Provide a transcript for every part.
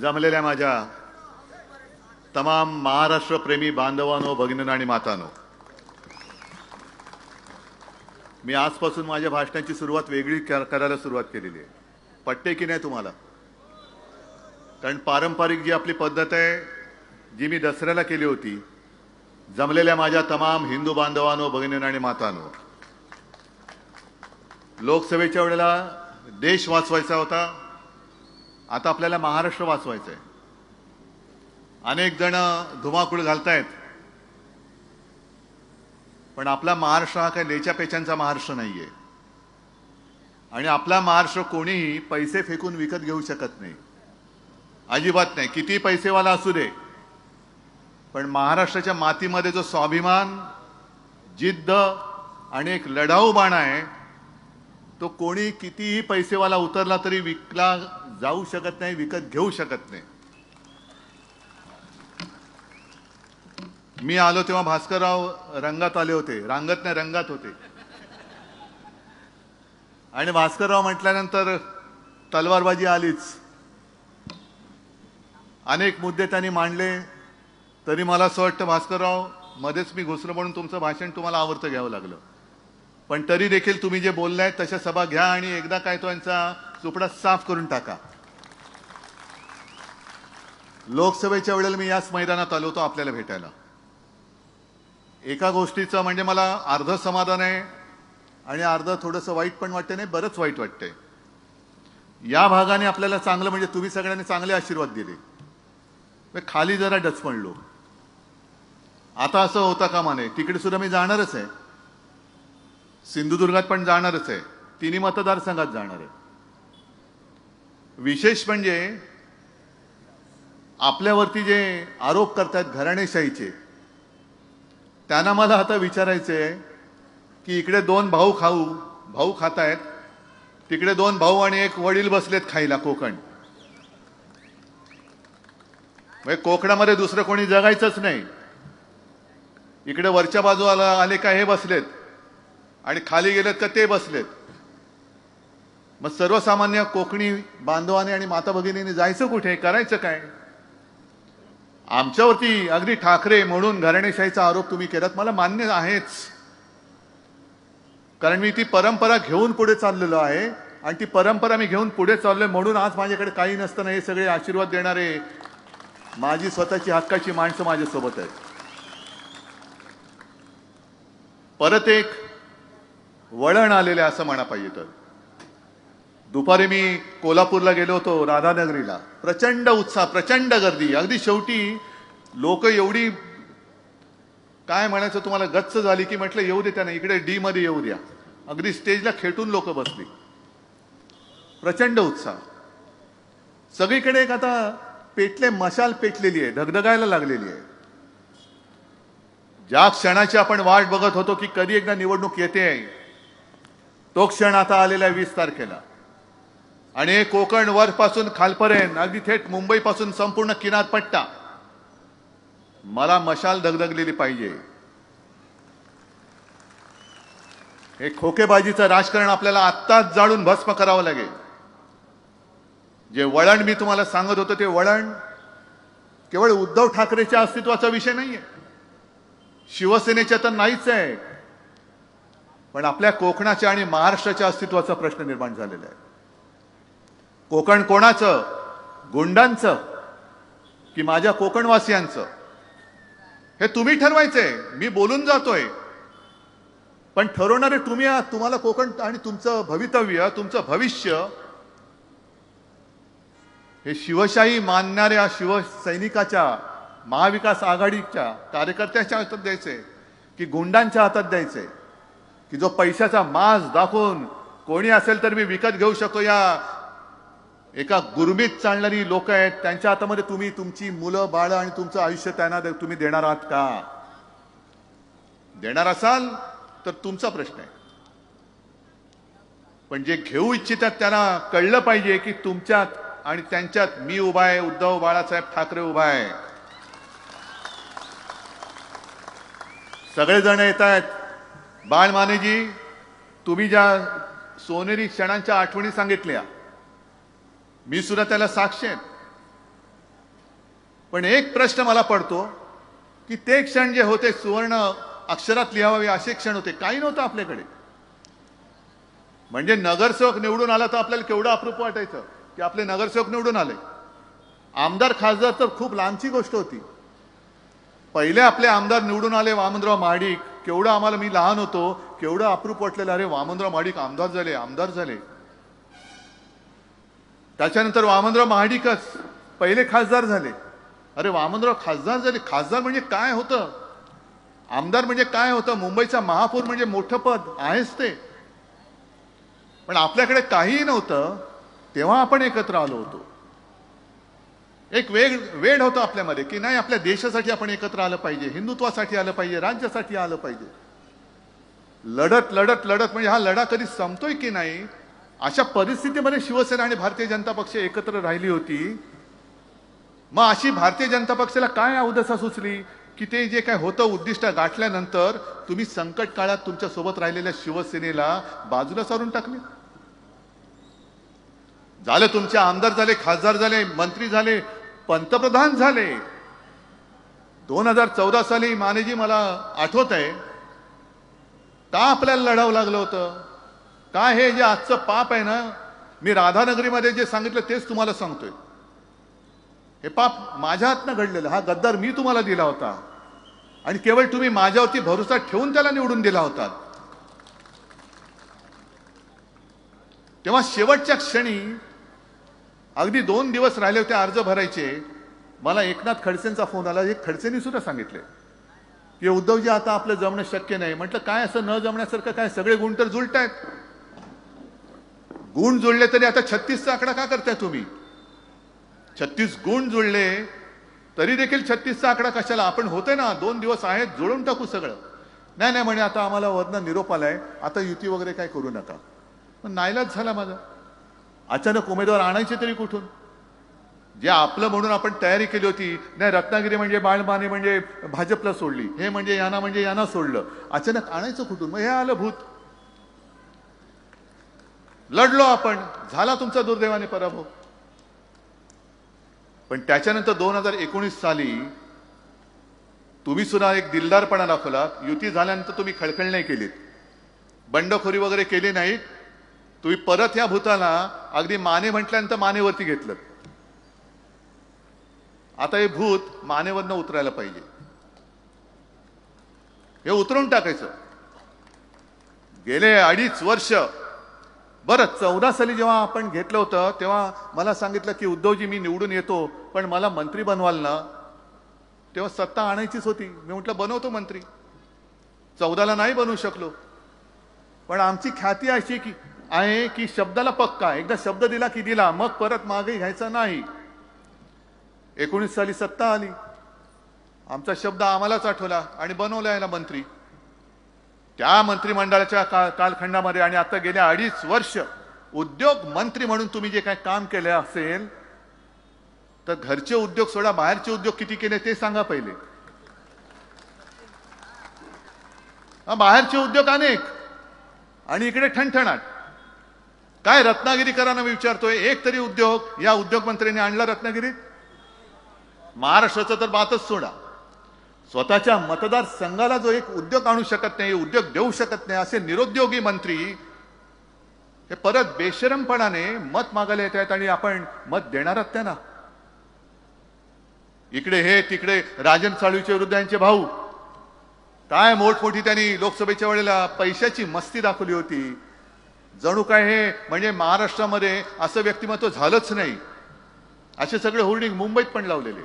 जमलेल्या माझ्या तमाम महाराष्ट्रप्रेमी बांधवांनो, भगिनींनो आणि मातांनो, मी आजपासून माझ्या भाषणाची सुरुवात वेगळी करायला सुरुवात केलेली आहे. पटते की नाही तुम्हाला? कारण पारंपरिक जी आपली पद्धत आहे, जी मी दसऱ्याला केली होती, जमलेल्या माझ्या तमाम हिंदू बांधवांनो, भगिनींनो आणि मातांनो, लोकसभेच्या वेळेला देश वाचवायचा होता, आता आपल्याला महाराष्ट्र वाचवायचा आहे. अनेक जण धुमाकूळ घालतायत, पण आपला महाराष्ट्र हा काही लेच्या पेचांचा महाराष्ट्र नाहीये. आणि आपला महाराष्ट्र कोणीही पैसे फेकून विकत घेऊ शकत नाही, अजिबात नाही, किती पैसेवाला असू दे. पण महाराष्ट्राच्या मातीमध्ये जो स्वाभिमान, जिद्द आणि एक लढाऊ बाणा आहे, तो कोणी कितीही पैसेवाला उतरला तरी विकला जाऊ शकत नाही, विकत घेऊ शकत नाही. मी आलो तेव्हा भास्करराव रंगात आले होते, रांगत नाही रंगात होते. आणि भास्करराव म्हटल्यानंतर तलवारबाजी आलीच. अनेक मुद्दे त्यांनी मांडले, तरी मला असं वाटतं भास्करराव मध्येच मी घुसलो म्हणून तुमचं भाषण तुम्हाला आवडतं घ्यावं लागलं. पण तरी देखील तुम्ही जे बोललाय तशा सभा घ्या आणि एकदा काय तो यांचा चुपडा साफ करून टाका. लोकसभेच्या वेळेला मी याच मैदानात आलो होतो आपल्याला भेटायला. एका गोष्टीचं म्हणजे मला अर्ध समाधान आहे आणि अर्ध थोडंसं वाईट पण वाटतं. नाही, बरंच वाईट वाटतंय. या भागाने आपल्याला चांगलं म्हणजे तुम्ही सगळ्यांनी चांगले आशीर्वाद दिले, खाली जरा डचपणलो. आता असं होता कामा नये. तिकडे सुद्धा मी जाणारच आहे, सिंधुदुर्गात पण जाणारच आहे, तिन्ही मतदारसंघात जाणार आहे. विशेष म्हणजे आपल्यावरती जे आरोप करतायत घराणेशाहीचे, त्यांना मला आता विचारायचंय की इकडे दोन भाऊ खातायत, तिकडे दोन भाऊ आणि एक वडील बसलेत खायला कोकण. म्हणजे कोकणामध्ये दुसरं कोणी जगायचंच नाही. इकडे वरच्या बाजूला आले का हे बसलेत आणि खाली गेलेत का ते बसलेत. मग सर्वसामान्य कोकणी बांधवाने आणि माता भगिनींनी जायचं कुठे, करायचं काय? आमच्यावरती अगदी ठाकरे म्हणून घराणेशाहीचा आरोप तुम्ही केलात, मला मान्य आहेच. कारण मी ती परंपरा घेऊन पुढे चाललेलो आहे आणि ती परंपरा मी घेऊन पुढे चाललोय म्हणून आज माझ्याकडे काही नसताना हे सगळे आशीर्वाद देणारे माझी स्वतःची हक्काची माणसं माझ्यासोबत आहेत. परत एक वळण आलेले असं म्हणा पाहिजे तर. दुपारी मी कोल्हापूरला गेलो होतो, राधानगरीला. प्रचंड उत्साह, प्रचंड गर्दी. अगदी शेवटी लोक एवढी काय म्हणायचं तुम्हाला गच्च झाली की म्हटलं येऊ दे त्यांना, इकडे डी मध्ये येऊ द्या. अगदी स्टेजला खेटून लोक बसली. प्रचंड उत्साह. सगळीकडे एक आता मशाल पेटलेली आहे, धगधगायला लागलेली आहे. ज्या क्षणाची आपण वाट बघत होतो की कधी एकदा निवडणूक येते, तो क्षण आता आलेला आहे 20 तारखेला. आणि कोकण वरपासून खालपर्यंत अगदी थेट मुंबईपासून संपूर्ण किनारपट्टा, मला मशाल धगधगलेली पाहिजे. हे खोकेबाजीचं राजकारण आपल्याला आत्ताच जाळून भस्म करावं लागेल. जे वळण मी तुम्हाला सांगत होतो ते वळण केवळ उद्धव ठाकरेच्या अस्तित्वाचा विषय नाहीये, शिवसेनेच्या तर नाहीच आहे, पण आपल्या कोकणाच्या आणि महाराष्ट्राच्या अस्तित्वाचा प्रश्न निर्माण झालेला आहे. कोकण कोणाचं? गुंडांचं की माझ्या कोकणवासियांचं? हे तुम्ही ठरवायचंय. मी बोलून जातोय, पण ठरवणारे तुम्ही आहात. तुम्हाला कोकण आणि तुमचं भवितव्य, तुमचं भविष्य हे शिवशाही मानणाऱ्या शिवसैनिकाच्या, महाविकास आघाडीच्या कार्यकर्त्याच्या हातात द्यायचंय की गुंडांच्या हातात द्यायचंय, की जो पैशाचा माज दाखवून कोणी असेल तर मी विकत घेऊ शकतो, या एका गुरमीत चालणारी लोक आहेत, त्यांच्या हातामध्ये तुम्ही तुमची मुलं बाळं आणि तुमचं आयुष्य त्यांना तुम्ही देणार आहात का? देणार असाल तर तुमचा प्रश्न आहे. पण जे घेऊ इच्छितात त्यांना कळलं पाहिजे की तुमच्यात आणि त्यांच्यात मी उभा आहे, उद्धव बाळासाहेब ठाकरे उभा आहे. सगळेजण येत आहेत. बाळमानेजी, तुम्ही ज्या सोनेरी क्षणांच्या आठवणी सांगितल्या, मी सुद्धा त्याला साक्ष आहे. पण एक प्रश्न मला पडतो की ते क्षण जे होते सुवर्ण अक्षरात लिहावे असे क्षण होते, काही नव्हतं आपल्याकडे. म्हणजे नगरसेवक निवडून आला तर आपल्याला केवढं अप्रूप वाटायचं की आपले नगरसेवक निवडून आले. आमदार खासदार तर खूप लांबची गोष्ट होती. पहिले आपले आमदार निवडून आले वामनराव महाडिक, केवढं आम्हाला, मी लहान होतो, केवढं अप्रूप वाटलेलं, अरे वामनराव महाडिक आमदार झाले. त्याच्यानंतर वामनराव महाडिकच पहिले खासदार झाले. अरे वामनराव खासदार झाले. खासदार म्हणजे काय होतं, आमदार म्हणजे काय होतं, मुंबईचा महापौर म्हणजे मोठं पद आहेच ते. पण आपल्याकडे काहीही नव्हतं तेव्हा आपण एकत्र आलो होतो. एक वेळ होतं आपल्यामध्ये की नाही, आपल्या देशासाठी आपण एकत्र आलं पाहिजे, हिंदुत्वासाठी आलं पाहिजे, राज्यासाठी आलं पाहिजे. लढत म्हणजे हा लढा कधी संपतोय की नाही, अशा परिस्थितीमध्ये शिवसेना आणि भारतीय जनता पक्ष एकत्र राहिली होती. मग अशी भारतीय जनता पक्षाला काय अवदसा सुचली की ते जे काय होतं उद्दिष्ट गाठल्यानंतर तुम्ही संकट काळात तुमच्या सोबत राहिलेल्या शिवसेनेला बाजूला सारून टाकले. झाले, तुमचे आमदार झाले, खासदार झाले, मंत्री झाले, पंतप्रधान झाले. 2014 साली मानेजी, मला आठवत आहे का आपल्याला लढावं लागलं होतं. का हे जे आजचं पाप आहे ना, मी राधानगरीमध्ये जे सांगितलं तेच तुम्हाला सांगतोय. हे पाप माझ्या हातनं घडलेलं, हा गद्दार मी तुम्हाला दिला होता आणि केवळ तुम्ही माझ्यावरती भरोसा ठेवून त्याला निवडून दिला होता. तेव्हा शेवटच्या क्षणी अगदी 2 दिवस राहिले होते अर्ज भरायचे, मला एकनाथ खडसेंचा फोन आला. एक खडसेंनी सुद्धा सांगितले की उद्धवजी आता आपलं जमणं शक्य नाही. म्हटलं काय असं न जमण्यासारखं काय, सगळे गुण तर जुळतायत. गुण जुळले तरी आता 36चा आकडा का करताय तुम्ही. 36 गुण जुळले तरी देखील 36चा आकडा कशाला, आपण होते ना 2 दिवस आहेत, जुळून टाकू सगळं. नाही म्हणे आता आम्हाला वरनं निरोप आलाय, आता युती वगैरे काय करू नका. पण नाईलाज झाला माझा. अचानक उमेदवार आणायचे तरी कुठून, जे आपलं म्हणून आपण तयारी केली होती. नाही, रत्नागिरी म्हणजे बाळमाने म्हणजे भाजपला सोडली, हे म्हणजे यांना सोडलं, अचानक आणायचं कुठून. मग हे आलं भूत. लढलो आपण, झाला तुमचा दुर्दैवाने पराभव. पण त्याच्यानंतर 2019 साली तुम्ही सुद्धा एक दिलदारपणा दाखवला. युती झाल्यानंतर तुम्ही खळखळ नाही केलीत, बंडखोरी वगैरे केली नाहीत. तुम्ही परत या भूताला अगदी माने म्हटल्यानंतर मानेवरती घेतलं. आता हे भूत मानेवरनं उतरायला पाहिजे, हे उतरून टाकायचं. गेले 2.5 वर्ष, बरं 14 साली जेव्हा आपण घेतलं होतं तेव्हा मला सांगितलं की उद्धवजी मी निवडून येतो, पण मला मंत्री बनवाल ना. तेव्हा सत्ता आणायचीच होती. मी म्हटलं बनवतो मंत्री. 14ला नाही बनवू शकलो, पण आमची ख्याती अशी की आहे की शब्दाला पक्का, एकदा शब्द दिला की दिला, मग परत मागे घ्यायचा नाही. 19 साली सत्ता आली, आमचा शब्द आम्हालाच आठवला आणि बनवला याला मंत्री. त्या मंत्रिमंडळाच्या कालखंडामध्ये आणि आता गेल्या 2.5 वर्ष उद्योग मंत्री म्हणून तुम्ही जे काय काम केले असेल, तर घरचे उद्योग सोडा, बाहेरचे उद्योग किती केले ते सांगा पहिले. बाहेरचे उद्योग अनेक आणि इकडे ठणठणाट. काय रत्नागिरीकरांना मी विचारतोय, एक तरी उद्योग या उद्योग मंत्र्यांनी आणला रत्नागिरीत. महाराष्ट्राचं तर बातच सोडा, स्वतःच्या मतदारसंघाला जो एक उद्योग आणू शकत नाही, उद्योग देऊ शकत नाही, असे निरुद्योगी मंत्री हे परत बेशरमपणाने मत मागायला येत आहेत आणि आपण मत देणार आहात त्यांना. इकडे हे, तिकडे राजन साळवीचे विरुद्ध यांचे भाऊ, काय मोठमोठी त्यांनी लोकसभेच्या वेळेला पैशाची मस्ती दाखवली होती. जणू काय हे म्हणजे महाराष्ट्रामध्ये असं व्यक्तिमत्व झालंच नाही, असे सगळे होर्डिंग मुंबईत पण लावलेले.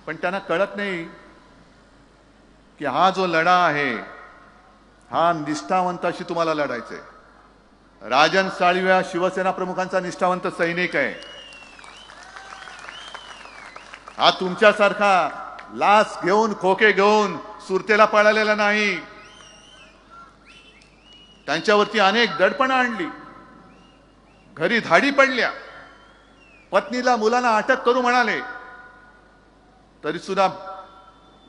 पण त्यांना कळत नाही की हा जो लढा आहे हा निष्ठावंताशी तुम्हाला लढायचा आहे. राजन साळवी हा शिवसेना प्रमुखांचा निष्ठावंत सैनिक आहे. हा तुमच्यासारखा लाच घेऊन, खोके घेऊन सुरतेला पळालेला नाही. त्यांच्यावरती अनेक दडपणं आणली, घरी धाडी पडल्या, पत्नीला मुलांना अटक करू म्हणाले तरी सुद्धा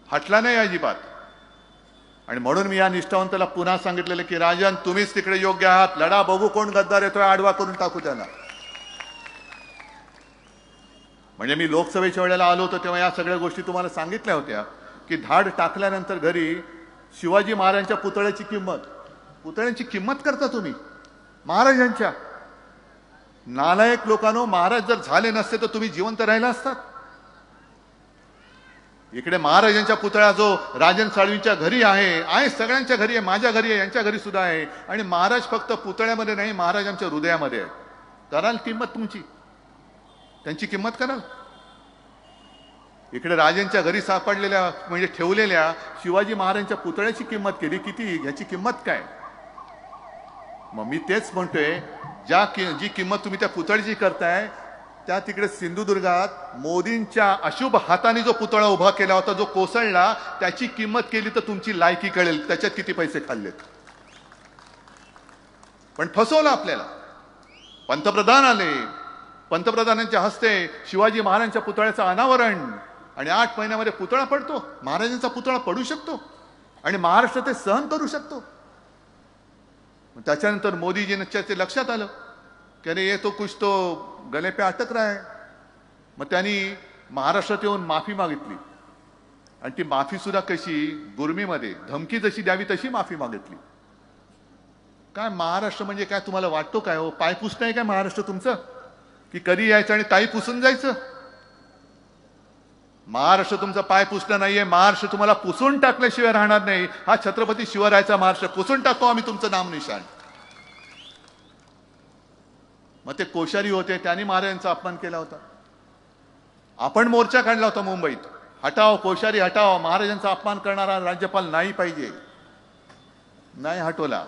हटला नाही अजिबात. आणि म्हणून मी या निष्ठावंताला पुन्हा सांगितलेलं की राजन तुम्हीच तिकडे योग्य आहात, लढा, बघू कोण गद्दार येतोय, आडवा करून टाकू त्याला. म्हणजे मी लोकसभेच्या वेळेला आलो होतो तेव्हा या सगळ्या गोष्टी तुम्हाला सांगितल्या होत्या की धाड टाकल्यानंतर घरी शिवाजी महाराजांच्या पुतळ्यांची किंमत करता तुम्ही महाराजांच्या. नालायक लोकांनो, महाराज जर झाले नसते तर तुम्ही जिवंत राहिला असतात. इकडे महाराजांच्या पुतळा जो राजन साळवींच्या घरी आहे सगळ्यांच्या घरी आहे, माझ्या घरी आहे, यांच्या घरी सुद्धा आहे. आणि महाराज फक्त पुतळ्यामध्ये नाही, महाराज आमच्या हृदयामध्ये आहे. कराल किंमत तुमची, त्यांची किंमत कराल. इकडे राजांच्या घरी सापडलेल्या म्हणजे ठेवलेल्या शिवाजी महाराजांच्या पुतळ्याची किंमत केली किती, याची किंमत काय. मग मी तेच म्हणतोय, जी किंमत तुम्ही त्या पुतळ्याची करताय त्या तिकडे सिंधुदुर्गात मोदींच्या अशुभ हाताने जो पुतळा उभा केला होता, जो कोसळला, त्याची किंमत केली तर तुमची लायकी कळेल त्याच्यात किती पैसे खाल्लेत. पण फसवलं आपल्याला. पंतप्रधान आले, पंतप्रधानांच्या हस्ते शिवाजी महाराजांच्या पुतळ्याचं अनावरण, आणि 8 महिन्यामध्ये पुतळा पडतो. महाराजांचा पुतळा पडू शकतो आणि महाराष्ट्र ते सहन करू शकतो. त्याच्यानंतर मोदीजींच्या ते लक्षात आलं की अरे ये तो कुछ तो गले पे अटक रहा है. मग त्यांनी महाराष्ट्रात येऊन माफी मागितली, आणि ती माफी सुद्धा कशी, गुरमीमध्ये धमकी जशी द्यावी तशी माफी मागितली. काय महाराष्ट्र म्हणजे काय तुम्हाला वाटतो काय हो, पाय पुसणं आहे काय महाराष्ट्र तुमचं, की कधी यायचं आणि ताई पुसून जायचं. महाराष्ट्र तुमचा पाय पुसणं नाहीये, महाराष्ट्र तुम्हाला पुसून टाकल्याशिवाय राहणार नाही. हा छत्रपती शिवरायाचा महाराष्ट्र, पुसून टाकतो आम्ही तुमचं नाम निशाण. मग ते कोश्यारी होते, त्यांनी महाराजांचा अपमान केला होता. आपण मोर्चा काढला होता मुंबईत, हटाव कोश्यारी हटाव, महाराजांचा अपमान करणारा राज्यपाल नाही पाहिजे. नाही हटवला,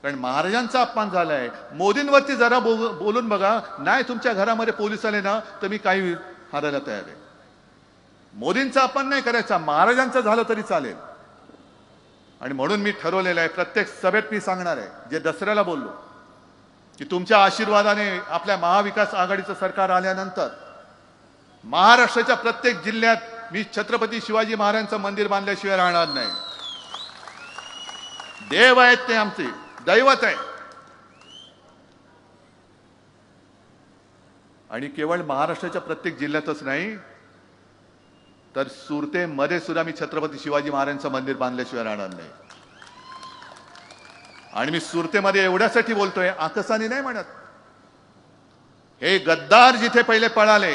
कारण महाराजांचा अपमान झालाय. मोदींवरती जरा बोलून बघा, नाही तुमच्या घरामध्ये पोलीस आले ना तर मी काही हारायला तयार आहे. मोदींचा अपमान नाही करायचा, महाराजांचा झालं तरी चालेल. आणि म्हणून मी ठरवलेलं आहे, प्रत्येक सभेत मी सांगणार आहे, जे दसऱ्याला बोललो, की तुमच्या आशीर्वादाने आपल्या महाविकास आघाडीचं सरकार आल्यानंतर महाराष्ट्राच्या प्रत्येक जिल्ह्यात मी छत्रपती शिवाजी महाराजांचं मंदिर बांधल्याशिवाय राहणार नाही. देव आहेत ते, आमचे दैवत आहे. आणि केवळ महाराष्ट्राच्या प्रत्येक जिल्ह्यातच नाही, तर सुरतेमध्ये सुद्धा मी छत्रपती शिवाजी महाराजांचं मंदिर बांधल्याशिवाय राहणार नाही. आणि मी सुरतेमध्ये एवढ्यासाठी बोलतोय, आकसाने नाही म्हणत. हे गद्दार जिथे पहिले पळाले,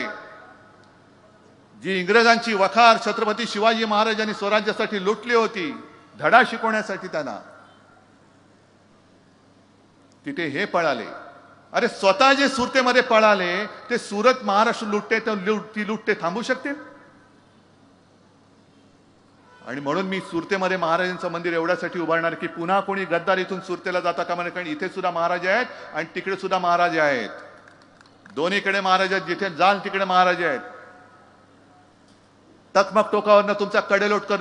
जी इंग्रजांची वखार छत्रपती शिवाजी महाराजांनी स्वराज्यासाठी लुटली होती, धडा शिकवण्यासाठी त्यांना, तिथे हे पळाले. अरे स्वतः जे सुरतेमध्ये पळाले ते सुरत महाराष्ट्र लुटते, ती लुटते थांबू शकते. आणि म्हणून मी सुरतेमध्ये महाराजांचं मंदिर एवढ्यासाठी उभारणार की पुन्हा कोणी गद्दार इथून सुरतेला जाता कामा नये. कारण इथे सुद्धा महाराज आहेत आणि तिकडे सुद्धा महाराज आहेत, दोन्हीकडे महाराज आहेत. जिथे जाल तिकडे महाराज आहेत. टकमक टोकावरनं तुमचा कडेलोट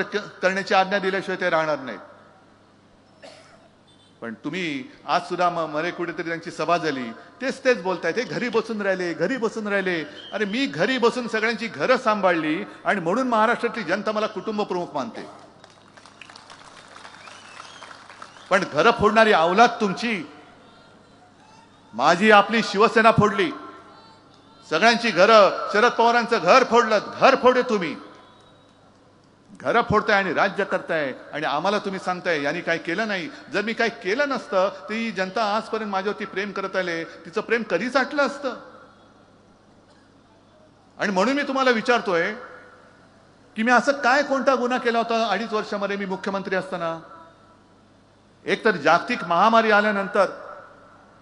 करण्याची आज्ञा दिल्याशिवाय ते राहणार नाहीत. पण तुम्ही आज सुद्धा मध्ये कुठेतरी त्यांची सभा झाली, तेच बोलतायत, हे घरी बसून राहिले. अरे मी घरी बसून सगळ्यांची घरं सांभाळली आणि म्हणून महाराष्ट्रातली जनता मला कुटुंब प्रमुख मानते. पण घरं फोडणारी अवलाद तुमची. माझी आपली शिवसेना फोडली, सगळ्यांची घरं, शरद पवारांचं घर फोडलं, घर फोडे तुम्ही. घरं फोडताय आणि राज्य करताय आणि आम्हाला तुम्ही सांगताय यांनी काय केलं नाही. जर मी काय केलं नसतं तर ही जनता आजपर्यंत माझ्यावरती प्रेम करत आले, तिचं प्रेम कधीच आटलं असतं. आणि म्हणून मी तुम्हाला विचारतोय की मी असं काय कोणता गुन्हा केला होता 2.5 वर्षामध्ये मी मुख्यमंत्री असताना. एक तर जागतिक महामारी आल्यानंतर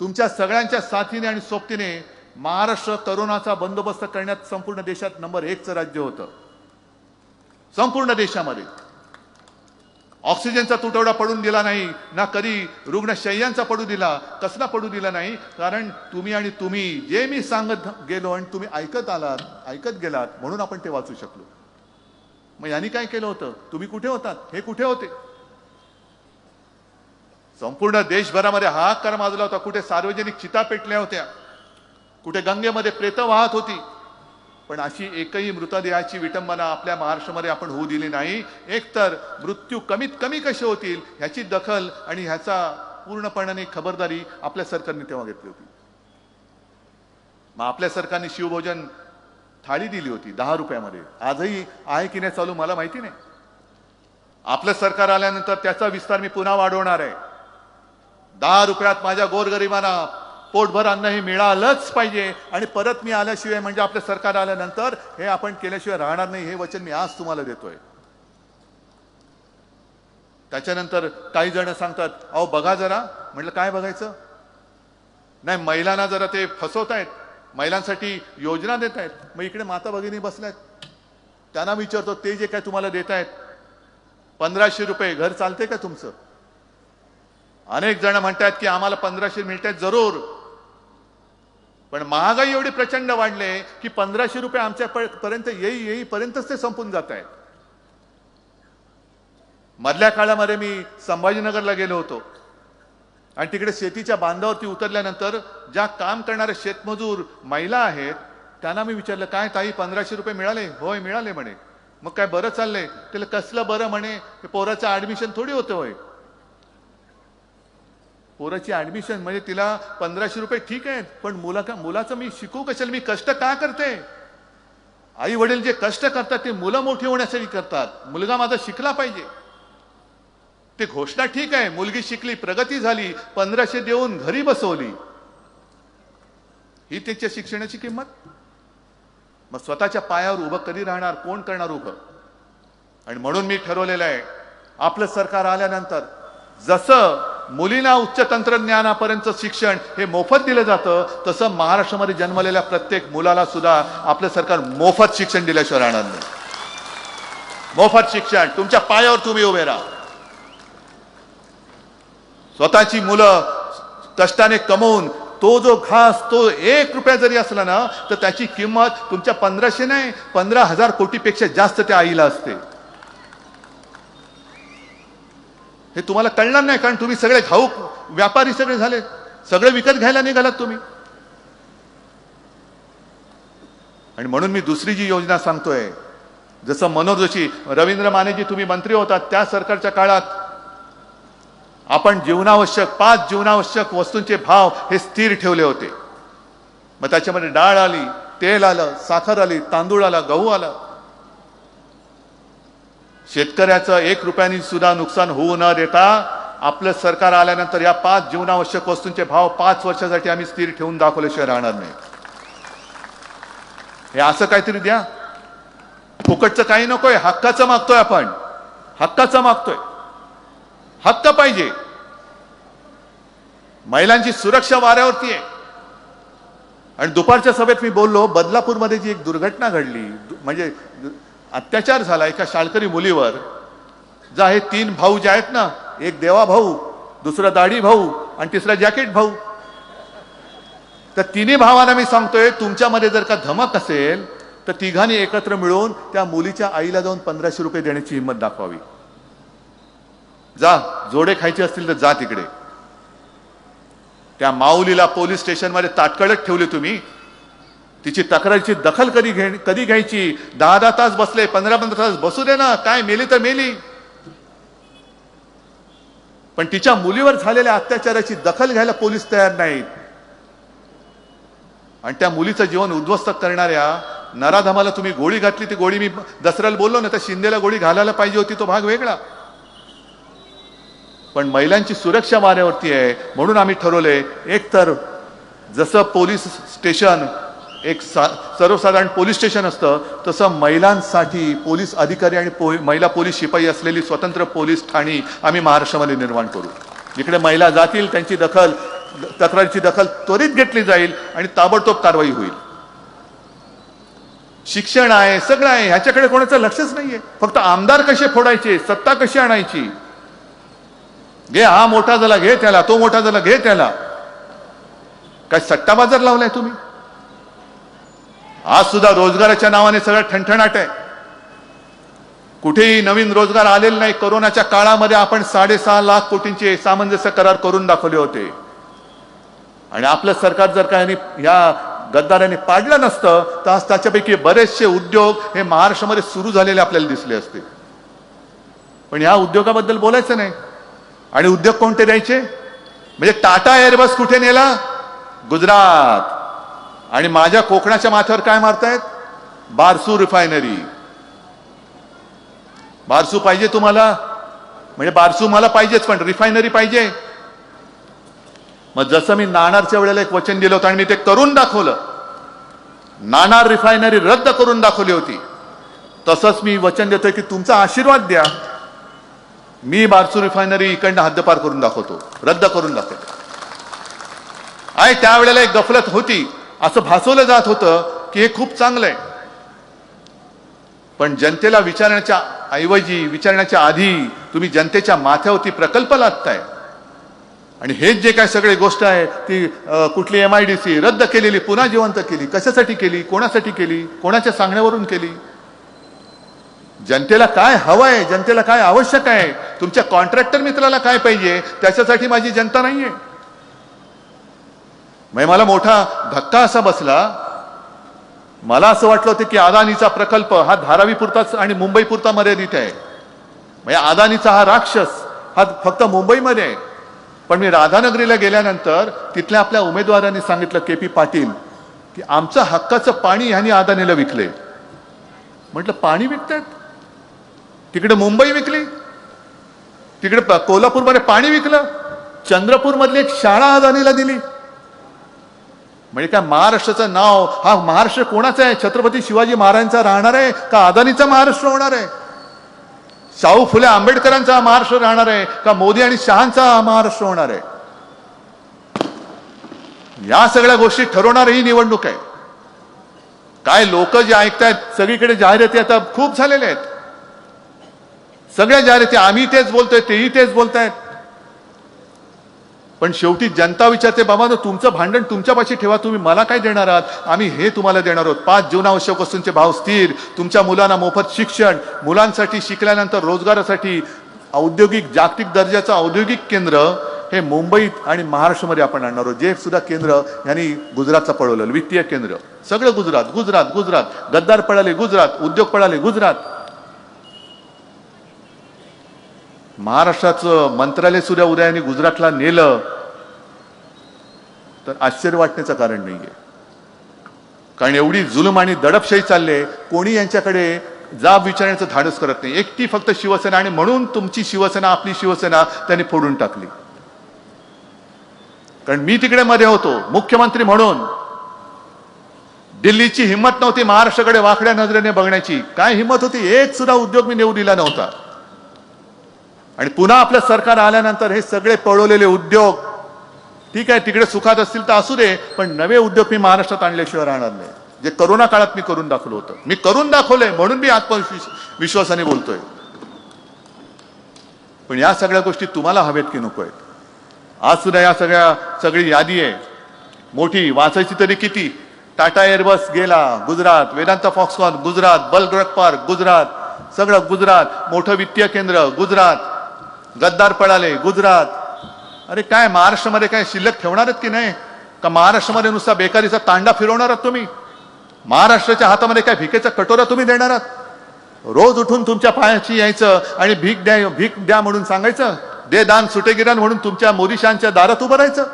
तुमच्या सगळ्यांच्या साथीने आणि सोबतीने महाराष्ट्र तरुणाचा बंदोबस्त करण्यात संपूर्ण देशात नंबर 1चं राज्य होतं. संपूर्ण देशामध्ये ऑक्सिजनचा तुटवडा पडून दिला नाही, ना कधी रुग्णशय्यांचा पडू दिला. कसला पडू दिला नाही, कारण तुम्ही जे मी सांगत गेलो आणि तुम्ही ऐकत गेलात, म्हणून आपण ते वाचू शकलो. मग यांनी काय केलं होतं, तुम्ही कुठे होतात, हे कुठे होते. संपूर्ण देशभरामध्ये हाहाकार माजला होता. कुठे सार्वजनिक चिता पेटल्या होत्या, कुठे गंगेमध्ये प्रेतं वाहत होती. पण अशी एकही मृतदेहाची विटंबना आपल्या महाराष्ट्रामध्ये आपण होऊ दिली नाही. एकतर मृत्यू कमीत कमी कसे होतील ह्याची दखल आणि ह्याचा पूर्णपणे खबरदारी आपल्या सरकारने तेव्हा घेतली होती. मग आपल्या सरकारने शिवभोजन थाळी दिली होती 10 रुपयामध्ये. आजही आहे की नाही चालू मला माहिती नाही. आपलं सरकार आल्यानंतर त्याचा विस्तार मी पुन्हा वाढवणार आहे. 10 रुपयात माझ्या गोरगरिबांना पोटभर अन्न हे मिळालंच पाहिजे. आणि परत मी आल्याशिवाय म्हणजे आपलं सरकार आल्यानंतर हे आपण केल्याशिवाय राहणार नाही, हे वचन मी आज तुम्हाला देतोय. त्याच्यानंतर काही जण सांगतात अहो बघा जरा. म्हटलं काय बघायचं? नाही, महिलांना जरा ते फसवतायत, महिलांसाठी योजना देत आहेत. मग इकडे माता भगिनी बसल्यात, त्यांना विचारतो ते जे काय तुम्हाला देत आहेत 1500 रुपये, घर चालते का तुमचं? अनेक जण म्हणतात की आम्हाला 1500 मिळतात. जरूर, पण महागाई एवढी प्रचंड वाढले की 1500 रुपये आमच्या पर्यंत येईपर्यंतच ते संपून जात आहेत. मधल्या काळामध्ये मी संभाजीनगरला गेलो होतो आणि तिकडे शेतीच्या बांधावरती उतरल्यानंतर ज्या काम करणारे शेतमजूर महिला आहेत त्यांना मी विचारलं काय ताई 1500 रुपये मिळाले? होय मिळाले म्हणे. मग काय बरं चाललंय? त्याला कसलं बरं म्हणे, पोराचं ऍडमिशन थोडी होतं होय. पोराची ऍडमिशन म्हणजे तिला 1500 रुपये ठीक आहेत, पण मुलाचं मी शिकू कशाला? मी कष्ट का करते? आई वडील जे कष्ट करतात ते मुलं मोठी होण्यासाठी करतात. मुलगा माझा शिकला पाहिजे. ते घोषणा ठीक आहे, मुलगी शिकली, प्रगती झाली, 1500 देऊन घरी बसवली, ही त्याच्या शिक्षणाची किंमत. मग स्वतःच्या पायावर उभं कधी राहणार? कोण करणार उभं? आणि म्हणून मी ठरवलेलं आहे आपलं सरकार आल्यानंतर जसं मुलींना उच्च तंत्रज्ञानापर्यंत शिक्षण हे मोफत दिलं जातं, तसं महाराष्ट्रामध्ये जन्मलेल्या प्रत्येक मुलाला सुद्धा आपलं सरकार मोफत शिक्षण दिल्याशिवाय राहणार नाही. मोफत शिक्षण. तुमच्या पायावर तुम्ही उभे राहा. स्वतःची मुलं कष्टाने कमवून तो जो घास तो 1 रुपया जरी असला ना तर त्याची किंमत तुमच्या 1500 नाही 15,000 कोटीपेक्षा जास्त त्या आईला असते. हे तुम्हाला कळणार नाही, कारण तुम्ही सगळे घाऊक व्यापारी सगळे झाले, सगळे विकत घ्यायला निघालात तुम्ही. आणि म्हणून मी दुसरी जी योजना सांगतोय, जसं मनोहर जोशी, रवींद्र मानेजी तुम्ही मंत्री होतात त्या सरकारच्या काळात आपण जीवनावश्यक 5 जीवनावश्यक वस्तूंचे भाव हे स्थिर ठेवले होते. मग त्याच्यामध्ये डाळ आली, तेल आलं, साखर आली, तांदूळ आला, गहू आला. शेतकऱ्याचं 1 रुपयानी सुद्धा नुकसान होऊ न देता आपलं सरकार आल्यानंतर या 5 जीवनावश्यक वस्तूंचे भाव 5 वर्षासाठी आम्ही स्थिर ठेवून दाखवल्याशिवाय राहणार नाही. हे असं काहीतरी द्या. फुकटचं काही नकोय, हक्काचं मागतोय आपण. हक्काचं मागतोय. हक्क पाहिजे. महिलांची सुरक्षा वाऱ्यावरती आहे. आणि दुपारच्या सभेत मी बोललो, बदलापूरमध्ये जी एक दुर्घटना घडली, म्हणजे अत्याचार झाला एका शाळकरी मुलीवर. जा हे 3 भाऊ जे आहेत ना, एक देवा भाऊ, दुसरा दाढी भाऊ आणि तिसरा जॅकेट भाऊ, तर तिन्ही भावांना मी सांगतोय तुमच्यामध्ये जर का धमक असेल तर तिघांनी एकत्र मिळून त्या मुलीच्या आईला जाऊन 1500 रुपये देण्याची हिंमत दाखवावी. जा, जोडे खायचे असतील तर जा तिकडे. त्या माऊलीला पोलीस स्टेशनमध्ये ताटकळत ठेवले तुम्ही. तिची तक्रारीची दखल कधी घ्यायची? 10-10 तास बसले, 15-15 तास बसू दे ना, काय मेली तर मेली, पण तिच्या मुलीवर झालेल्या अत्याचाराची दखल घ्यायला पोलीस तयार नाहीत. आणि त्या मुलीचं जीवन उद्ध्वस्त करणाऱ्या नराधमाला तुम्ही गोळी घातली. ती गोळी मी दसऱ्याला बोललो ना, तर शिंदेला गोळी घालायला पाहिजे होती, तो भाग वेगळा. पण महिलांची सुरक्षा वाऱ्यावरती आहे. म्हणून आम्ही ठरवले, एक तर जसं पोलीस स्टेशन एक सर्वसाधारण पोलीस स्टेशन असतं, तसं महिलांसाठी पोलीस अधिकारी आणि महिला पोलीस शिपाई असलेली स्वतंत्र पोलीस ठाणी आम्ही महाराष्ट्रामध्ये निर्माण करू. जिकडे महिला जातील त्यांची तक्रारीची दखल त्वरित घेतली जाईल आणि ताबडतोब कारवाई होईल. शिक्षण आहे, सगळं आहे, ह्याच्याकडे कोणाचं लक्षच नाहीये. फक्त आमदार कसे फोडायचे, सत्ता कशी आणायची, घे हा मोठा झाला घे त्याला, तो मोठा झाला घे त्याला. काय सट्टा बाजार लावलाय तुम्ही? आज सुद्धा रोजगाराच्या नावाने सगळं ठणठणाट आहे. कुठेही नवीन रोजगार आलेले नाही. कोरोनाच्या काळामध्ये आपण 6.5 लाख कोटींचे सामंजस्य करार करून दाखवले होते. आणि आपलं सरकार जर काही या गद्दारांनी पाडलं नसतं तर आज त्याच्यापैकी बरेचसे उद्योग हे महाराष्ट्रामध्ये सुरू झालेले आपल्याला दिसले असते. पण या उद्योगाबद्दल बोलायचं नाही. आणि उद्योग कोणते द्यायचे? म्हणजे टाटा एअरबस कुठे नेला? गुजरात. आणि माझ्या कोकणाच्या माथ्यावर काय मारतायत? बारसू रिफायनरी. बारसू पाहिजे तुम्हाला, म्हणजे बारसू मला पाहिजेच, पण रिफायनरी पाहिजे. मग जसं मी नाणारच्या वेळेला एक वचन दिलं होतं आणि मी ते करून दाखवलं, नाणार रिफायनरी रद्द करून दाखवली होती, तसंच मी वचन देतोय की तुमचा आशीर्वाद द्या, मी बारसू रिफायनरी इकडनं हद्दपार करून दाखवतो, रद्द करून दाखवतो. आहे त्यावेळेला एक गफलत होती, असं भासवलं जात होतं की हे खूप चांगलं आहे. पण जनतेला विचारण्याच्या ऐवजी, विचारण्याच्या आधी तुम्ही जनतेच्या माथ्यावरती प्रकल्प लादताय. आणि हेच जे काय सगळी गोष्ट आहे ती कुठली MIDC रद्द केलेली पुन्हा जिवंत केली, कशासाठी केली, कोणासाठी केली, कोणाच्या सांगण्यावरून केली? जनतेला काय हवंय, जनतेला काय आवश्यक आहे, तुमच्या कॉन्ट्रॅक्टर मित्राला काय पाहिजे, त्याच्यासाठी माझी जनता नाहीये. मला मोठा धक्का असा बसला, मला असं वाटलं होतं की अदानीचा प्रकल्प हा धारावी पुरताच आणि मुंबई पुरता मर्यादित आहे. म्हणजे अदानीचा हा राक्षस हा फक्त मुंबईमध्ये आहे. पण मी राधानगरीला गेल्यानंतर तिथल्या आपल्या उमेदवारांनी सांगितलं, KP पाटील, की आमचं हक्काचं पाणी ह्यांनी अदानीला विकले. म्हटलं पाणी विकतायत? तिकडे मुंबई विकली, तिकडे कोल्हापूरमध्ये पाणी विकलं, चंद्रपूरमधली एक शाळा अदानीला दिली. म्हणजे काय महाराष्ट्राचं नाव, हा महाराष्ट्र कोणाचा आहे? छत्रपती शिवाजी महाराजांचा राहणार आहे का अदानीचा महाराष्ट्र होणार आहे? शाहू फुले आंबेडकरांचा महाराष्ट्र राहणार आहे का मोदी आणि शहांचा महाराष्ट्र होणार आहे? या सगळ्या गोष्टी ठरवणार ही निवडणूक आहे. काय लोक जे ऐकतायत, सगळीकडे जाहिराती आता खूप झालेल्या आहेत, सगळ्या जाहिराती, आम्ही तेच बोलतोय, तेही तेच बोलतायत. पण शेवटी जनता विचारते, बाबा तुमचं भांडण तुमच्यापाशी ठेवा, तुम्ही मला काय देणार आहात? आम्ही हे तुम्हाला देणार आहोत. 5 जीवनावश्यक वस्तूंचे भाव स्थिर, तुमच्या मुलांना मोफत शिक्षण, मुलांसाठी शिकल्यानंतर रोजगारासाठी औद्योगिक, जागतिक दर्जाचं औद्योगिक केंद्र हे मुंबईत आणि महाराष्ट्रामध्ये आपण आणणार आहोत. जे सुद्धा केंद्र यांनी गुजरातचं पळवलं, वित्तीय केंद्र, सगळं गुजरात, गुजरात, गुजरात. गद्दार पळाले गुजरात, उद्योग पळाले गुजरात. महाराष्ट्राचं मंत्रालय सुद्धा उदयाने गुजरातला नेलं तर आश्चर्य वाटण्याचं कारण नाहीये. कारण एवढी जुलम आणि दडपशाही चालले, कोणी यांच्याकडे जाब विचारण्याचं धाडस करत नाही. एकटी फक्त शिवसेना, आणि म्हणून तुमची शिवसेना, आपली शिवसेना त्यांनी फोडून टाकली. कारण मी तिकडे मध्ये होतो मुख्यमंत्री म्हणून, दिल्लीची हिंमत नव्हती महाराष्ट्राकडे वाकड्या नजरेने बघण्याची. काय हिंमत होती? एक सुद्धा उद्योग मी नेऊ दिला नव्हता. आणि पुन्हा आपलं सरकार आल्यानंतर हे सगळे पळवलेले उद्योग, ठीक आहे तिकडे सुखात असतील तर असू दे, पण नवे उद्योग मी महाराष्ट्रात आणल्याशिवाय राहणार नाही. जे करोना काळात मी करून दाखवलं होतं, मी करून दाखवलंय, म्हणून मी आत्मविश्वासाने बोलतोय. पण या सगळ्या गोष्टी तुम्हाला हवेत की नको आहेत? आज सुद्धा या सगळी यादी आहे मोठी, वाचायची तरी किती? टाटा एअरबस गेला गुजरात, वेदांता फॉक्सकॉन गुजरात, बलग्रक पार्क गुजरात, सगळं गुजरात. मोठं वित्तीय केंद्र गुजरात, गद्दार पळाले गुजरात. अरे काय महाराष्ट्रामध्ये काय शिल्लक ठेवणार आहेत की नाही? का महाराष्ट्रामध्ये नुसता बेकारीचा तांडा फिरवणार आहात तुम्ही? महाराष्ट्राच्या हातामध्ये काय भिकेचा कटोरा तुम्ही देणार आहात? रोज उठून तुमच्या पायाशी यायचं आणि भीक द्या म्हणून सांगायचं, दे दान सुटेगिरान म्हणून तुमच्या मोदीशांच्या दारात उभं राहायचं?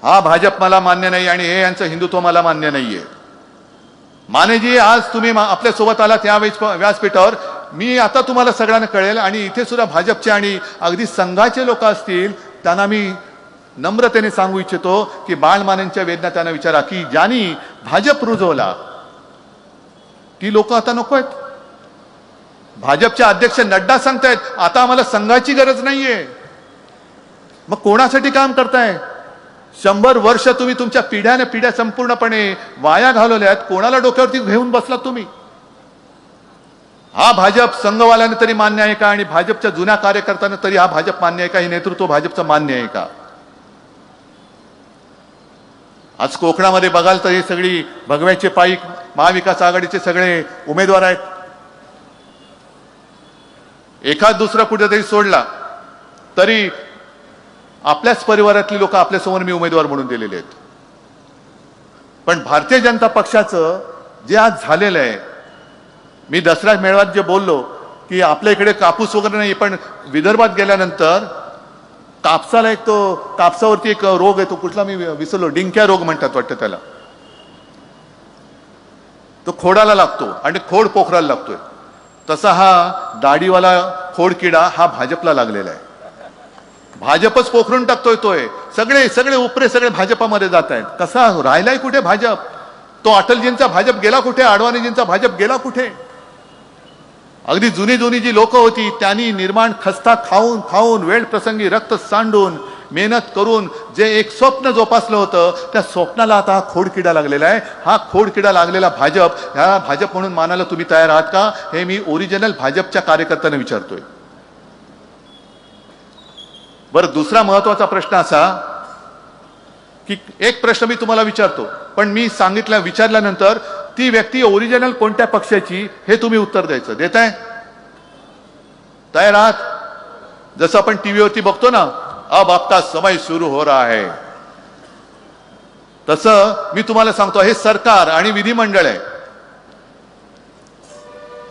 हा भाजप मला मान्य नाही आणि हे यांचं हिंदुत्व मला मान्य नाहीये. मानेजी, आज तुम्ही आपल्या सोबत आलात या व्यासपीठावर, मी आता तुम्हाला सगळ्यांना कळेल, आणि इथे सुद्धा भाजपचे आणि अगदी संघाचे लोक असतील त्यांना मी नम्रतेने सांगू इच्छितो की बाळमानेंच्या वेदना त्यांना विचारा की ज्यांनी भाजप रुजवला ती लोक आता नको आहेत. भाजपचे अध्यक्ष नड्डा सांगतायत आता आम्हाला संघाची गरज नाहीये. मग कोणासाठी काम करताय? 100 वर्ष तुम्ही तुमच्या पिढ्याने पिढ्या संपूर्णपणे वाया घालवल्यात. कोणाला डोक्यावरती घेऊन बसलात तुम्ही? हा भाजप संघवाल्याने तरी मान्य आहे का? आणि भाजपच्या जुन्या कार्यकर्त्यांना तरी हा भाजप मान्य आहे का? हे नेतृत्व भाजपचं मान्य आहे का? आज कोकणामध्ये बघाल तर हे सगळी भगव्याचे पाईक महाविकास आघाडीचे सगळे उमेदवार आहेत. एखाद दुसरा कुठेतरी सोडला तरी आपल्याच परिवारातली लोक आपल्यासमोर मी उमेदवार म्हणून दिलेले आहेत. पण भारतीय जनता पक्षाचं जे आज झालेलं आहे, मी दसरा मेळाव्यात जे बोललो की आपल्या इकडे कापूस वगैरे नाही, पण विदर्भात गेल्यानंतर कापसाला एक तो कापसावरती एक रोग आहे, तो कुठला मी विसरलो, डिंक्या रोग म्हणतात वाटतं त्याला. तो खोडाला लागतो आणि खोड पोखराला लागतोय. तसा हा दाढीवाला खोडकिडा हा भाजपला लागलेला आहे. भाजपच पोखरून टाकतोय. तोय सगळे सगळे उपरे सगळे भाजपामध्ये जात आहेत. कसा राहिलाय कुठे भाजप? तो अटलजींचा भाजप गेला कुठे? अडवाणीजींचा भाजप गेला कुठे? अगदी जुनी जुनी जी लोक होती त्यांनी निर्माण खस्ता खाऊन खाऊन वेळ प्रसंगी रक्त सांडून मेहनत करून जे एक स्वप्न जोपासलं होतं त्या स्वप्नाला आता हा खोडकिडा लागलेला आहे. हा खोडकिडा लागलेला भाजप, ह्या भाजप म्हणून मानायला तुम्ही तयार आहात का? हे मी ओरिजिनल भाजपच्या कार्यकर्त्यांना विचारतोय. बरं, दुसरा महत्वाचा प्रश्न असा की एक प्रश्न मी तुम्हाला विचारतो, पण मी विचारल्यानंतर ती व्यक्ती ओरिजिनल कोणत्या पक्षाची हे तुम्ही उत्तर द्यायचं. देताय? तयार आहात? जसं आपण टीव्हीवरती बघतो ना, अब आपका समय सुरू हो रहा है, तसं मी तुम्हाला सांगतो हे सरकार आणि विधिमंडळ आहे.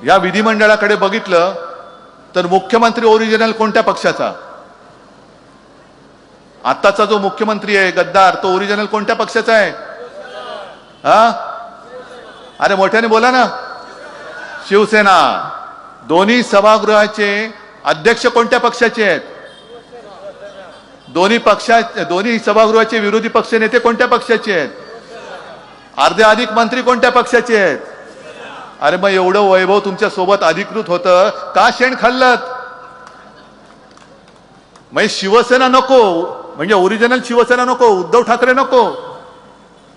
या विधिमंडळाकडे बघितलं तर मुख्यमंत्री ओरिजिनल कोणत्या पक्षाचा? आत्ताचा जो मुख्यमंत्री आहे गद्दार, तो ओरिजिनल कोणत्या पक्षाचा आहे? हा, अरे मोठ्याने बोला ना. शिवसेना. दोन्ही सभागृहाचे अध्यक्ष कोणत्या पक्षाचे आहेत? दोन्ही सभागृहाचे विरोधी पक्ष नेते कोणत्या पक्षाचे आहेत? अर्धे अधिक मंत्री कोणत्या पक्षाचे आहेत? अरे मग एवढं वैभव तुमच्या सोबत अधिकृत होतं, का शेण खाल्लत? मग शिवसेना नको, म्हणजे ओरिजिनल शिवसेना नको, उद्धव ठाकरे नको.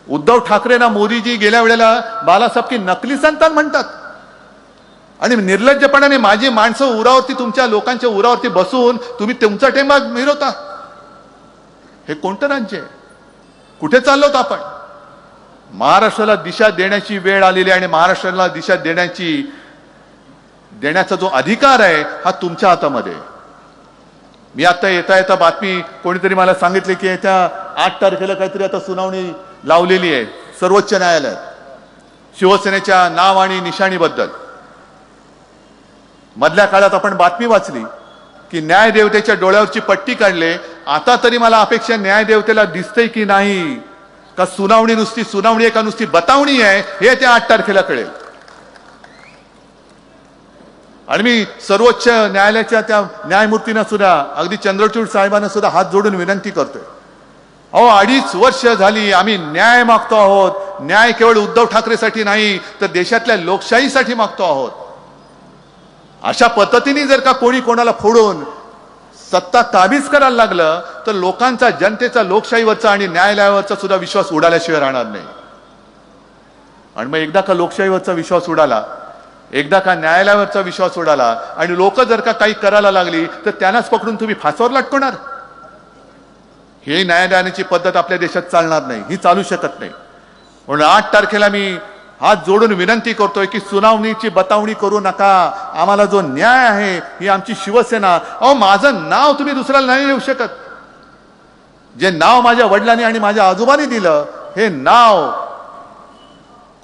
उद्धव ठाकरे ना मोदीजी गेल्या वेळेला बालासाहेब की नकली संतान म्हणतात आणि निर्लज्जपणाने माझी माणसं उरावरती, तुमच्या लोकांच्या उरावरती बसून तुम्ही तुमचा टेंबा मिरवता. हे कोणतं राज्य आहे? कुठे चाललोत आपण? महाराष्ट्राला दिशा देण्याची वेळ आलेली आहे आणि महाराष्ट्राला दिशा देण्याचा जो अधिकार आहे हा तुमच्या हातामध्ये. मी आता येता बातमी कोणीतरी मला सांगितले की येत्या 8 तारखेला काहीतरी आता सुनावणी लावलेली आहे सर्वोच्च न्यायालयात शिवसेनेच्या नाव आणि निशाणीबद्दल. मधल्या काळात आपण बातमी वाचली की न्यायदेवतेच्या डोळ्यावरची पट्टी काढले. आता तरी मला अपेक्षा न्यायदेवतेला दिसतंय की नाही का सुनावणी नुसती सुनावणी आहे का नुसती बतावणी आहे हे त्या 8 तारखेला कळेल. आणि मी सर्वोच्च न्यायालयाच्या त्या न्यायमूर्तींना सुद्धा, अगदी चंद्रचूड साहेबांना सुद्धा हात जोडून विनंती करतोय, अहो 2.5 वर्ष झाली आम्ही न्याय मागतो आहोत. न्याय केवळ उद्धव ठाकरेसाठी नाही तर देशातल्या लोकशाहीसाठी मागतो आहोत. अशा पद्धतीने जर का कोणी कोणाला फोडून सत्ता काबीज करायला लागलं तर लोकांचा, जनतेचा लोकशाहीवरचा आणि न्यायालयावरचा सुद्धा विश्वास उडाल्याशिवाय राहणार नाही. आणि मग एकदा का लोकशाहीवरचा विश्वास उडाला, एकदा का न्यायालयावरचा विश्वास उडाला आणि लोक जर का काही करायला लागली तर त्यांनाच पकडून तुम्ही फासावर लटकवणार? ही न्यायालयाची पद्धत आपल्या देशात चालणार नाही, ही चालू शकत नाही. म्हणून 8 तारखेला मी हात जोडून विनंती करतोय की सुनावणीची बतावणी करू नका. आम्हाला जो न्याय आहे ही आमची शिवसेना. अहो माझं नाव तुम्ही दुसऱ्याला नाही देऊ शकत. जे नाव माझ्या वडिलांनी आणि माझ्या आजोबांनी दिलं हे नाव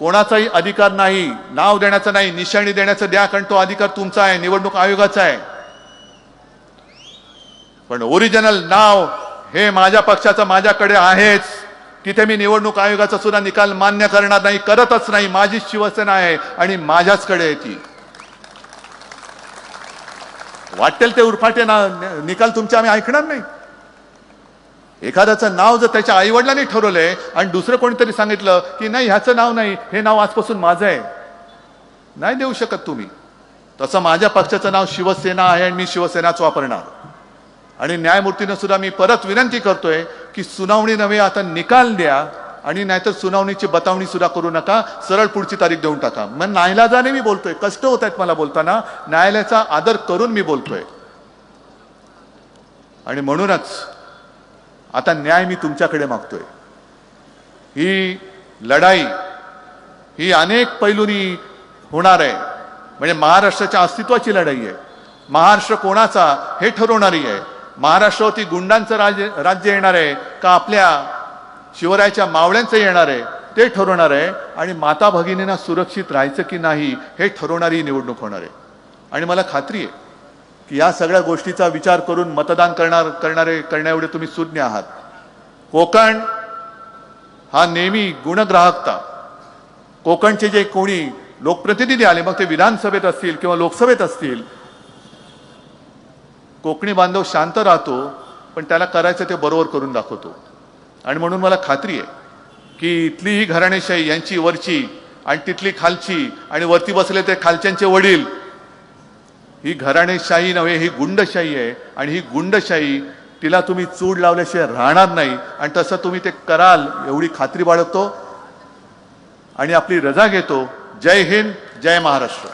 कोणाचाही अधिकार नाही, नाव देण्याचा नाही, निशाणी देण्याचा द्या, कारण तो अधिकार तुमचा आहे, निवडणूक आयोगाचा आहे. पण ओरिजिनल नाव हे माझ्या पक्षाचं माझ्याकडे आहेच. तिथे मी निवडणूक आयोगाचा सुद्धा निकाल मान्य करणार नाही, करतच नाही. माझी शिवसेना आहे आणि माझ्याचकडे आहे ती. वाटेल ते उरफाटे निकाल तुमचे आम्ही ऐकणार नाही. एखाद्याचं नाव जर त्याच्या आईवडिलांनी ठरवलंय आणि दुसरं कोणीतरी सांगितलं की नाही ह्याचं नाव नाही, हे नाव आजपासून माझं आहे, नाही देऊ शकत तुम्ही. तसं माझ्या पक्षाचं नाव शिवसेना आहे आणि मी शिवसेनाच वापरणार. आणि न्यायमूर्तींना सुद्धा मी परत विनंती करतोय की सुनावणी नव्हे, आता निकाल द्या आणि नाहीतर सुनावणीची बतावणी सुद्धा करू नका, सरळ पुढची तारीख देऊन टाका. मग नाईलाजाने मी बोलतोय, कष्ट होत आहेत मला बोलताना, न्यायालयाचा आदर करून मी बोलतोय. आणि म्हणूनच आता न्याय मी तुमच्याकडे मागतोय. ही लढाई ही अनेक पैलूंनी होणार आहे. म्हणजे महाराष्ट्राच्या अस्तित्वाची लढाई आहे. महाराष्ट्र कोणाचा हे ठरवणारी आहे. महाराष्ट्रावरती गुंडांचं राज्य येणार आहे का आपल्या शिवरायाच्या मावळ्यांचं येणार आहे ते ठरवणार आहे. आणि माता भगिनींना सुरक्षित राहायचं की नाही हे ठरवणारी निवडणूक होणार आहे. आणि मला खात्री आहे की या सगळ्या गोष्टीचा विचार करून मतदान करण्याएवढे तुम्ही सुज्ञ आहात. कोकण हा नेहमी गुणग्राहकता कोकणचे जे कोणी लोकप्रतिनिधी आले, मग ते विधानसभेत असतील किंवा लोकसभेत असतील, कोकणी बांधव शांत राहतो, पण त्याला करायचं ते बरोबर करून दाखवतो. आणि म्हणून मला खात्री आहे की इथली ही घराणेशाही, यांची वरची आणि तिथली खालची, आणि वरती बसले ते खालच्यांचे वडील, ही घराणेशाही नव्हे, ही गुंडशाही आहे. आणि ही गुंडशाही, तिला तुम्ही चूड लावल्याशिवाय राहणार नाही. आणि तसं तुम्ही ते कराल एवढी खात्री बाळगतो आणि आपली रजा घेतो. जय हिंद, जय महाराष्ट्र.